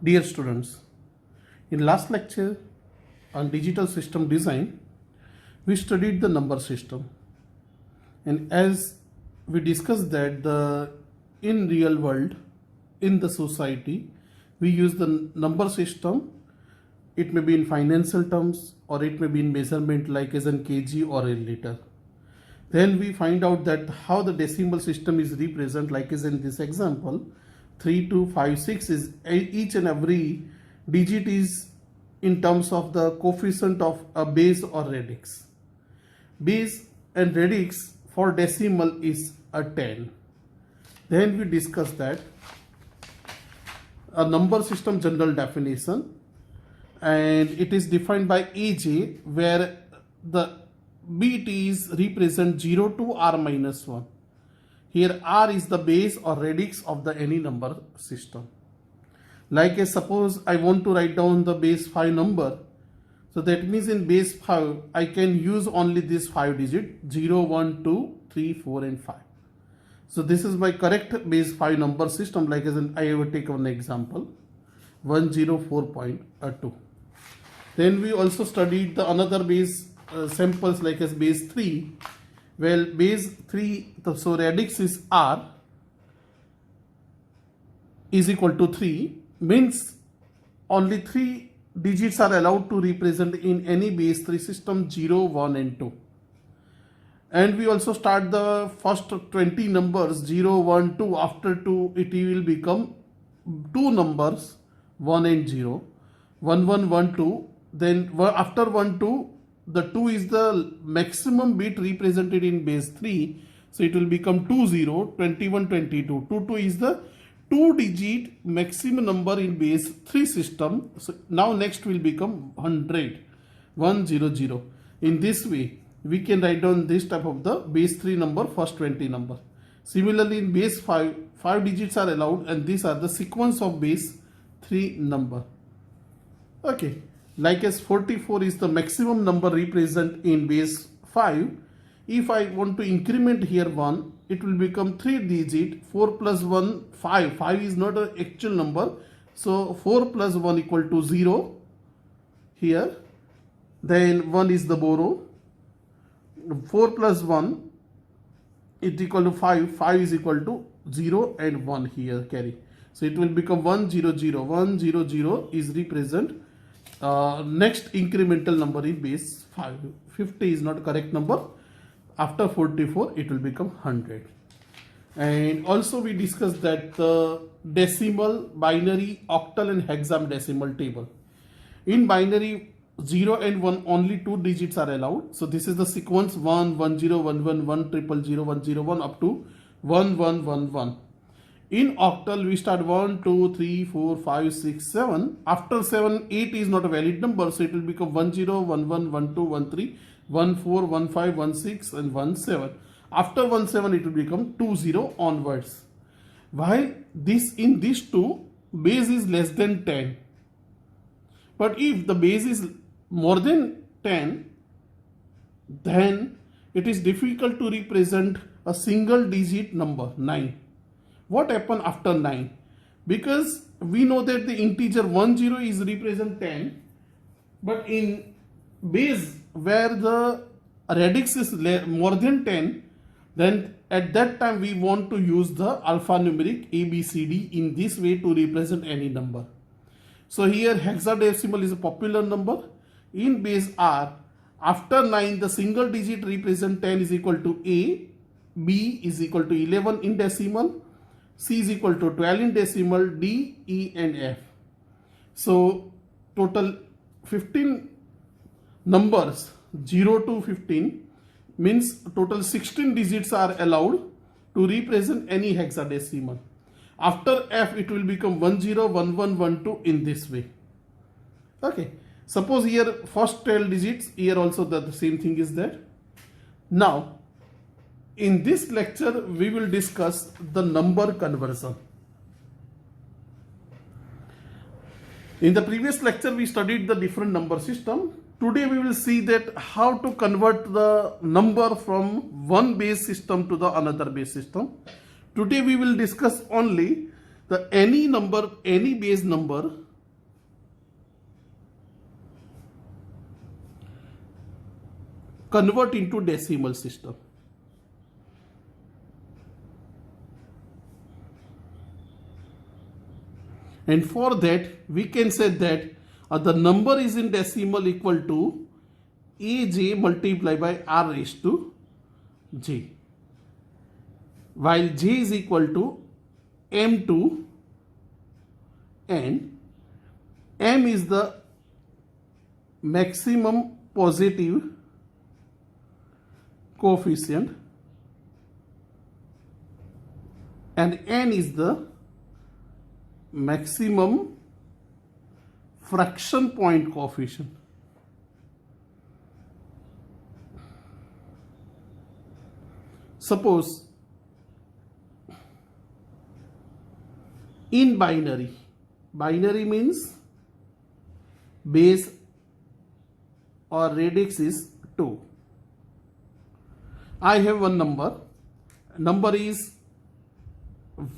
Dear students, in last lecture on digital system design, we studied the number system, and as we discussed that in real world, in the society, we use the number system. It may be in financial terms or it may be in measurement like as in kg or a liter. Then we find out that how the decimal system is represented, like as in this example, 3256 is each and every digit is in terms of the coefficient of a base or radix. Base and radix for decimal is a 10. Then we discuss that a number system general definition, and it is defined by AJ, where the bit is represent 0 to r minus 1. Here r is the base or radix of the any number system. Like suppose I want to write down the base 5 number. So that means in base 5 I can use only this 5 digit 0, 1, 2, 3, 4 and 5. So this is my correct base 5 number system, like as in I will take one example 104.2. Then we also studied the another base samples like as base 3. Well, base 3, so radix is r is equal to 3, means only 3 digits are allowed to represent in any base 3 system 0, 1 and 2. And we also start the first 20 numbers 0, 1, 2. After 2 it will become 2 numbers 1 and 0, 1, 1, 1, 2. Then after 1, 2, the 2 is the maximum bit represented in base 3. So it will become 2, 0, 21, 22. 2, 2 is the 2 digit maximum number in base 3 system. So now next will become 100, 1, 0, 0. In this way, we can write down this type of the base 3 number, first 20 number. Similarly, in base 5, 5 digits are allowed, and these are the sequence of base 3 number. Okay. Like as 44 is the maximum number represent in base 5. If I want to increment here 1, it will become 3 digit. 4 plus 1, 5. 5 is not an actual number. So 4 plus 1 equal to 0 here. Then 1 is the borrow. 4 plus 1 is equal to 5. 5 is equal to 0 and 1 here carry. So it will become 1, 0, 0. 1, 0, 0 is represent next incremental number in base 5. 50 is not correct number. After 44 it will become 100. And also we discussed that the decimal, binary, octal and hexadecimal table. In binary 0 and 1 only 2 digits are allowed. So this is the sequence 1, 1, 0, 1, 1, 1, 0, 0, 1, 0, 1 up to 1, 1, 1, 1. In octal, we start 1, 2, 3, 4, 5, 6, 7. After 7, 8 is not a valid number. So it will become 1, 0, 1, 1, 1, 2, 1, 3, 1, 4, 1, 5, 1, 6 and 1, 7. After 1, 7, it will become 2, 0 onwards. While this in these two, base is less than 10. But if the base is more than 10, then it is difficult to represent a single digit number 9. What happened after 9? Because we know that the integer 10 is represent 10, but in base where the radix is more than 10, then at that time we want to use the alphanumeric ABCD in this way to represent any number. So here hexadecimal is a popular number. In base R, after 9 the single digit represent 10 is equal to A, B is equal to 11 in decimal, C is equal to 12 in decimal, D, E and F. So total 15 numbers 0 to 15 means total 16 digits are allowed to represent any hexadecimal. After F it will become 10, 11, 12 in this way. Okay. Suppose here first 12 digits, here also the same thing is there. Now in this lecture, we will discuss the number conversion. In the previous lecture, we studied the different number system. Today, we will see that how to convert the number from one base system to the another base system. Today, we will discuss only the any number, any base number convert into decimal system. And for that, we can say that the number is in decimal equal to aj multiplied by r raised to j, while j is equal to m2 and m is the maximum positive coefficient and n is the maximum fraction point coefficient. Suppose in binary means base or radix is 2. I have one number is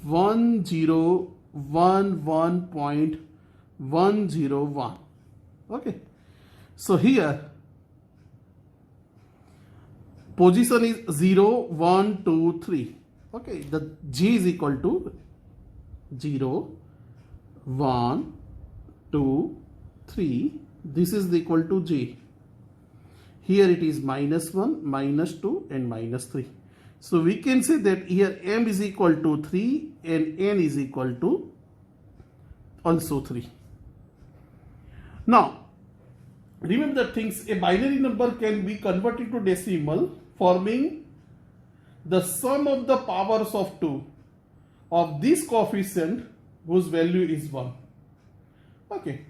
1011.101. Okay, so here position is 0 1 2 3. Okay, the j is equal to 0 1 2 3. This is equal to j. Here it is -1, -2 and -3. So we can say that here m is equal to 3 and n is equal to also 3. Now remember things, a binary number can be converted to decimal forming the sum of the powers of 2 of this coefficient whose value is 1. Okay,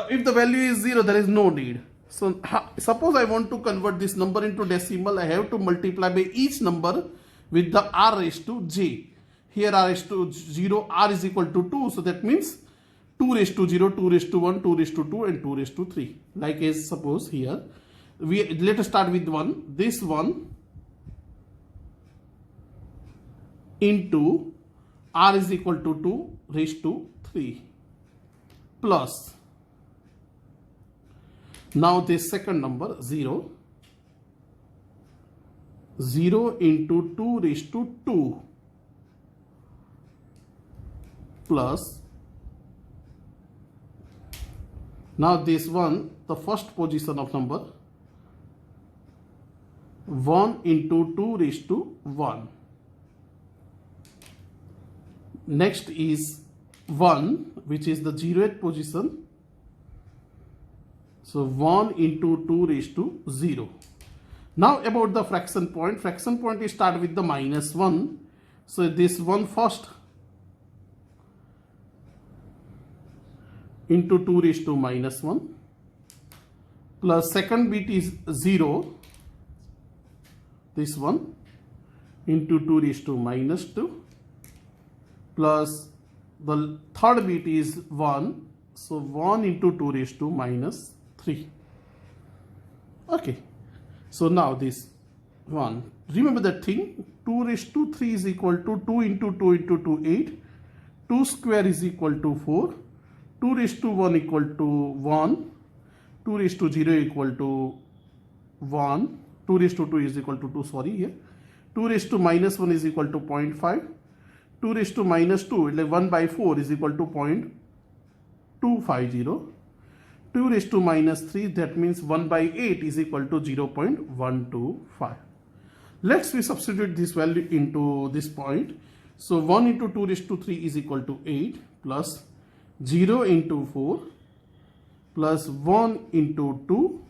if the value is 0, there is no need. So suppose I want to convert this number into decimal, I have to multiply by each number with the r raised to j. Here r raised to 0, r is equal to 2, so that means 2 raised to 0, 2 raised to 1, 2 raised to 2 and 2 raised to 3. Like as suppose here, let us start with 1. This 1 into r is equal to 2 raised to 3 plus, now this second number 0 into 2 raised to 2 plus, now this one, the first position of number 1 into 2 raised to 1. Next is 1, which is the 0th position. So 1 into 2 raised to 0. Now about the fraction point is start with the -1. So this one first into 2 raised to -1 plus second bit is 0, this one into 2 raised to -2 plus the third bit is 1, so 1 into 2 raised to -3. Okay, so now this one, remember that thing, 2 raised to 3 is equal to 2 into 2 into 2 8, 2 square is equal to 4, 2 raised to 1 equal to 1, 2 raised to 0 equal to 1, 2 raised to 2 is equal to 2, sorry, here 2 raised to -1 is equal to 0.5, 2 raised to -2, like 1 by 4 is equal to 0.250, 2 raised to -3, that means 1 by 8 is equal to 0.125. Let's we substitute this value into this point. So 1 into 2 raised to 3 is equal to 8 plus 0 into 4 plus 1 into 2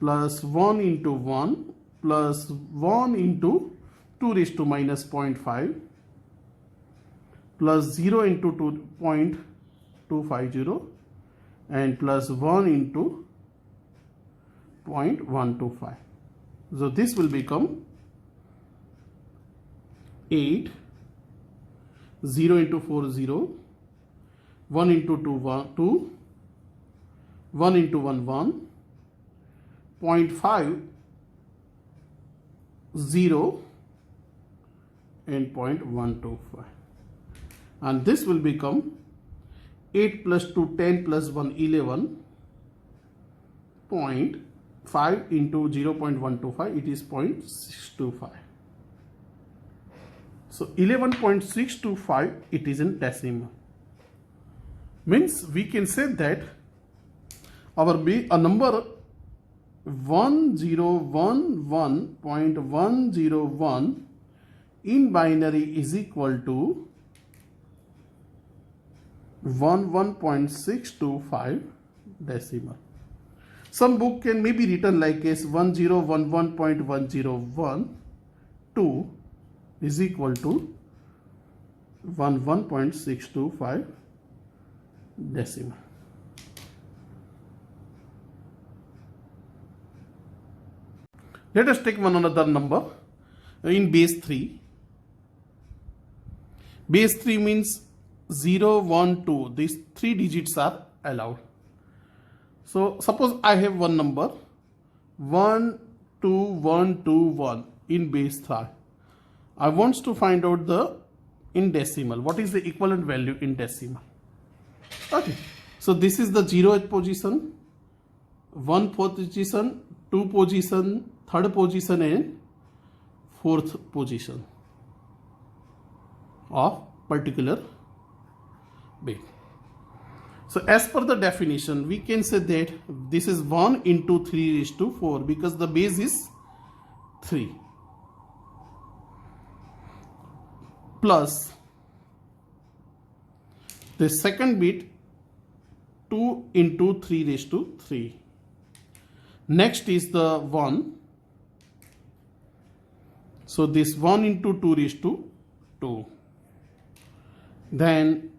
plus 1 into 1 plus 1 into 2 raised to -0.5 plus 0 into 2.250 and plus 1 into 0.125. So this will become 8, 0 into 4 0, 1 into 2 1 2, 1 into 1 1, 0.5 0 and 0.125, and this will become 8 plus 2 10 plus 1 11, 5 into 0.125, it is 0.625. So 11.625, it is in decimal. Means we can say that a number 1011.101 in binary is equal to 11.625 decimal. Some book can maybe written like as 1011.1012 is equal to 11.625 decimal. Let us take one another number in base 3. Base 3 means 0, 1, 2. These 3 digits are allowed. So suppose I have one number 1, 2, 1, 2, 1 in base 3. I want to find out the in decimal. What is the equivalent value in decimal? Okay. So this is the 0th position, 1 position, 2 position, 3rd position and 4th position of particular bit. So as per the definition, we can say that this is 1 into 3 raised to 4 because the base is 3 plus the second bit 2 into 3 raised to 3. Next is the 1. So this 1 into 2 raised to 2. Then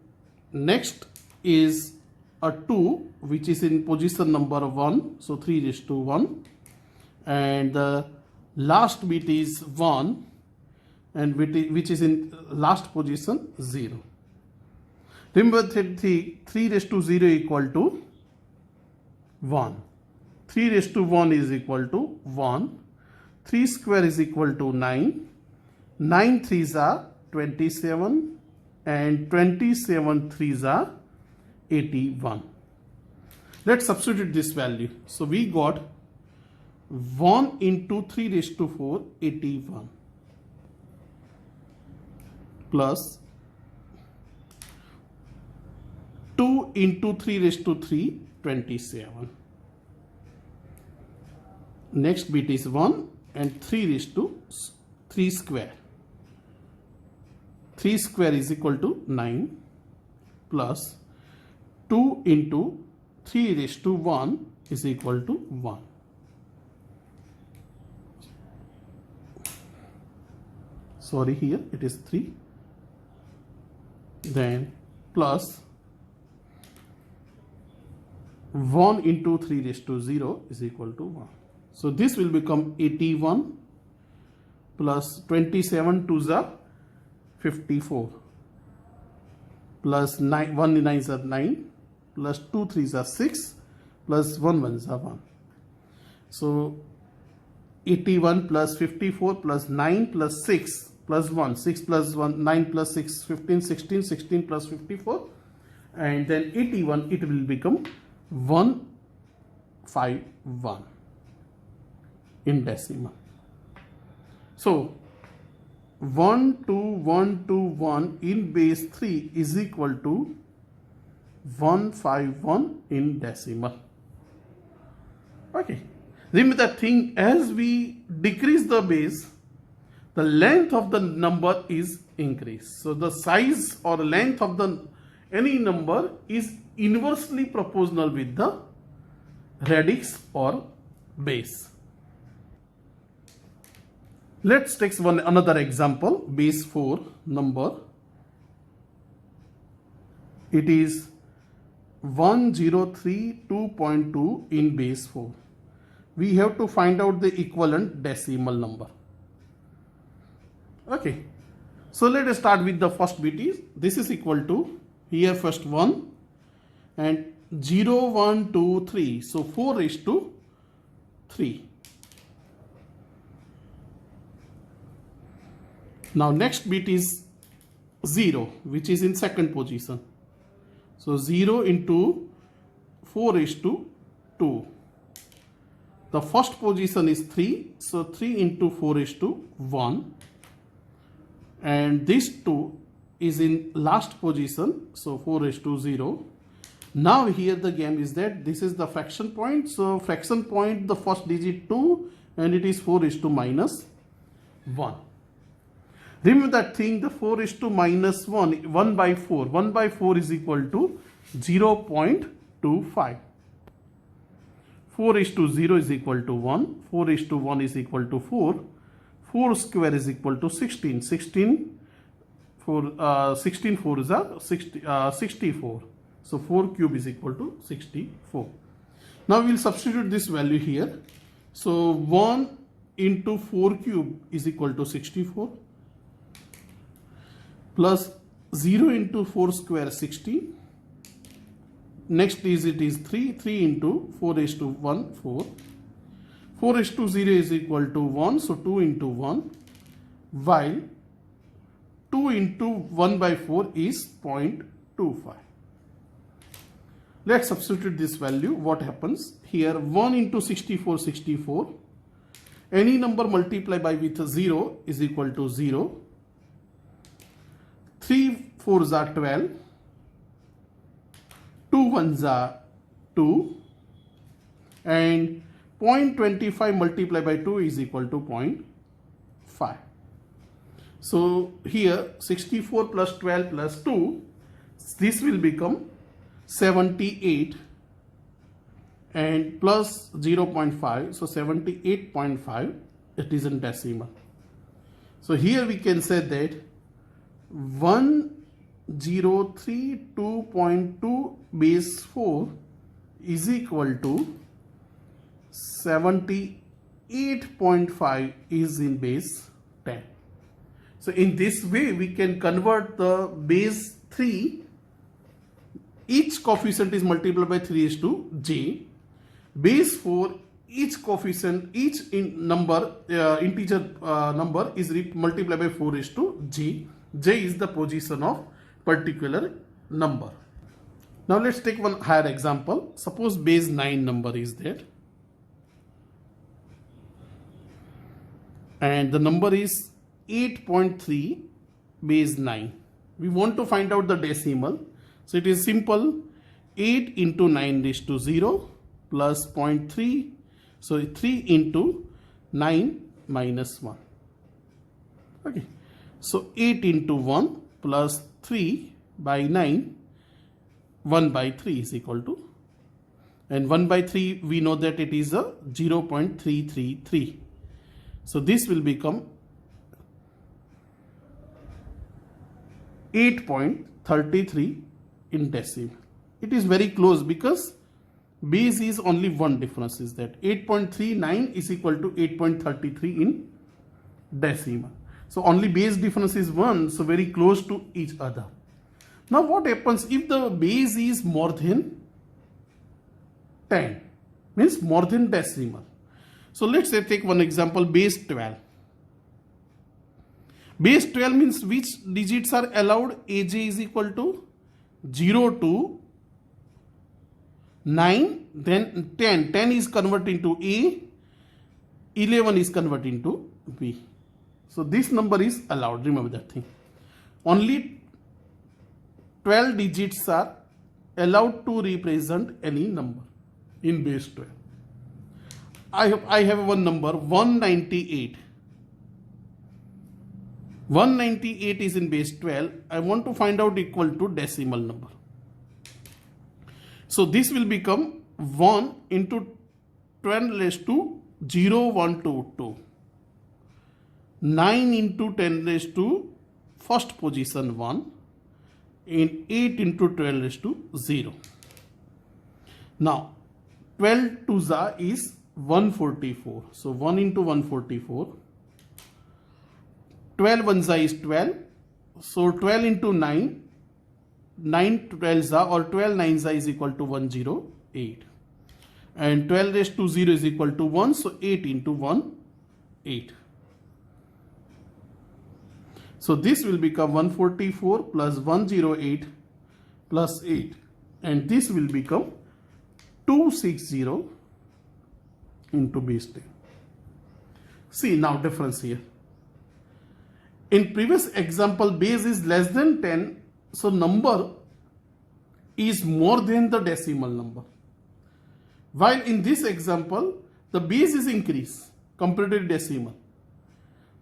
next is a 2 which is in position number 1. So 3 raised to 1. And the last bit is 1 and which is in last position 0. Remember 3 raised to 0 equal to 1. 3 raised to 1 is equal to 1. 3 square is equal to 9. 9 threes are 27 and 27 threes are 81. Let's substitute this value. So we got 1 into 3 raised to 4, 81 plus 2 into 3 raised to 3, 27. Next bit is 1 and 3 raised to 3 square. 3 square is equal to 9 plus 2 into 3 raised to 1 is equal to 1. Sorry, here it is 3. Then plus 1 into 3 raised to 0 is equal to 1. So this will become 81 plus 27 to the 54 plus 9, 1 9s are 9 plus 2 3s are 6 plus 1 1s are 1. So 81 plus 54 plus 9 plus 6 plus 1, 6 plus 1, 9 plus 6, 15, 16, 16 plus 54 and then 81 it will become 151 in decimal. So 12121 in base 3 is equal to 151 in decimal. Okay. Remember that thing, as we decrease the base, the length of the number is increased. So the size or length of the any number is inversely proportional with the radix or base. Let's take another example. Base 4 number. It is 1032.2 in base 4. We have to find out the equivalent decimal number. Okay. So let us start with the first bit. This is equal to, here first 1 and 0, 1, 2, 3. So 4 raised to 3. Now next bit is 0, which is in second position. So 0 into 4 raised to 2. The first position is 3, so 3 into 4 is to 1, and this 2 is in last position, so 4 is to 0. Now here the game is that this is the fraction point, so fraction point the first digit 2 and it is 4 is to minus 1. Remember that thing, the 4 is to minus 1, 1 by 4. 1 by 4 is equal to 0.25. 4 is to 0 is equal to 1. 4 is to 1 is equal to 4. 4 square is equal to 16. 16 4 is a 64. So 4 cube is equal to 64. Now we will substitute this value here. So 1 into 4 cube is equal to 64. Plus 0 into 4 square 16. Next digit is 3. 3 into 4 is to 1, 4. 4 is to 0 is equal to 1. So 2 into 1. While 2 into 1 by 4 is 0.25. Let's substitute this value. What happens? Here 1 into 64, 64. Any number multiplied by with 0 is equal to 0. 3 4s are 12. 2 1s are 2. And 0.25 multiplied by 2 is equal to 0.5. So here 64 plus 12 plus 2, this will become 78 and plus 0.5, so 78.5, it is in decimal. So here we can say that 1032.2 base 4 is equal to 78.5 is in base 10. So in this way we can convert the base 3, each coefficient is multiplied by 3 is to j. Base 4, each coefficient, each integer number is multiplied by 4 is to j. J is the position of particular number. Now let's take one higher example. Suppose base 9 number is there. And the number is 8.3 base 9. We want to find out the decimal. So it is simple. 8 into 9 is to 0 plus 0.3. So 3 into 9 minus 1. Okay. So 8 into 1 plus 3 by 9. 1 by 3 is equal to. And 1 by 3 we know that it is a 0.333. So this will become 8.33 in decimal. It is very close because base is only one difference is that 8.39 is equal to 8.33 in decimal. So only base difference is 1, so very close to each other. Now what happens if the base is more than 10, means more than decimal. So let's say take one example, base 12. Base 12 means which digits are allowed? Aj is equal to 0 to 9, then 10. 10 is converted into A, 11 is converted into B. So this number is allowed, remember that thing. Only 12 digits are allowed to represent any number in base 12. I have one number 198. 198 is in base 12. I want to find out equal to decimal number. So this will become 1 into 10 raised to 0122. 9 into 10 raised to first position 1. And 8 into 12 raised to 0. Now 12 to za is 144. So 1 into 144. 12 1 is 12. So 12 into 9. 9 12 za or 12 9 za is equal to 108. And 12 raised to 0 is equal to 1. So 8 into 1, 8. So this will become 144 plus 108 plus 8. And this will become 260. into base 10. See now difference here. In previous example, base is less than 10, so number is more than the decimal number. While in this example, the base is increased compared to decimal.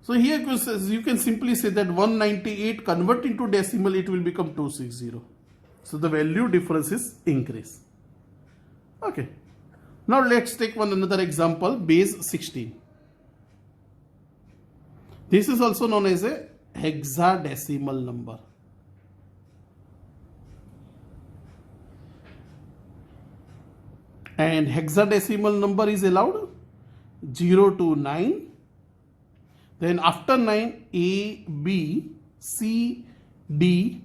So here you can simply say that 198 convert into decimal, it will become 260. So the value difference is increase. Okay. Now let's take another example, base 16. This is also known as a hexadecimal number. And hexadecimal number is allowed 0 to 9. Then after 9, A, B, C, D,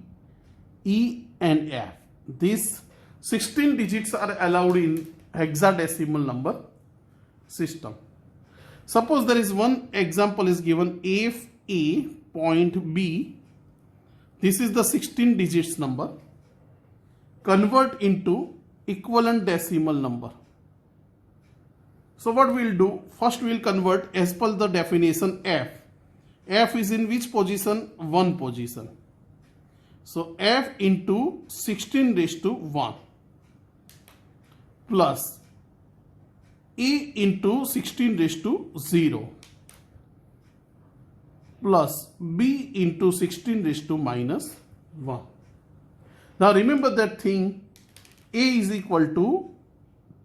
E and F. These 16 digits are allowed in hexadecimal number system. Suppose there is one example is given, if A point B, this is the 16 digits number, convert into equivalent decimal number. So what we will do, first we will convert as per the definition F. F is in which position? 1 position. So F into 16 raised to 1 plus A into 16 raised to 0 plus B into 16 raised to minus 1. Now remember that thing, A is equal to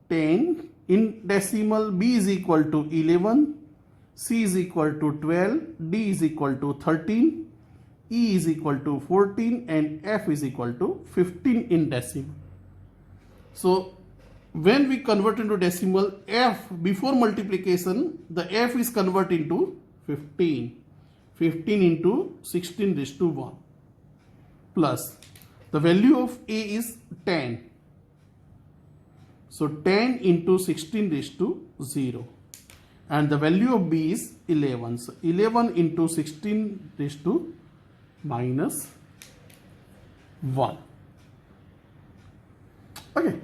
10 in decimal, B is equal to 11, C is equal to 12, D is equal to 13, E is equal to 14 and F is equal to 15 in decimal. So when we convert into decimal, F before multiplication, the F is converted into 15. 15 into 16 raised to 1 plus the value of A is 10. So 10 into 16 raised to 0 and the value of B is 11. So 11 into 16 raised to minus 1. Okay.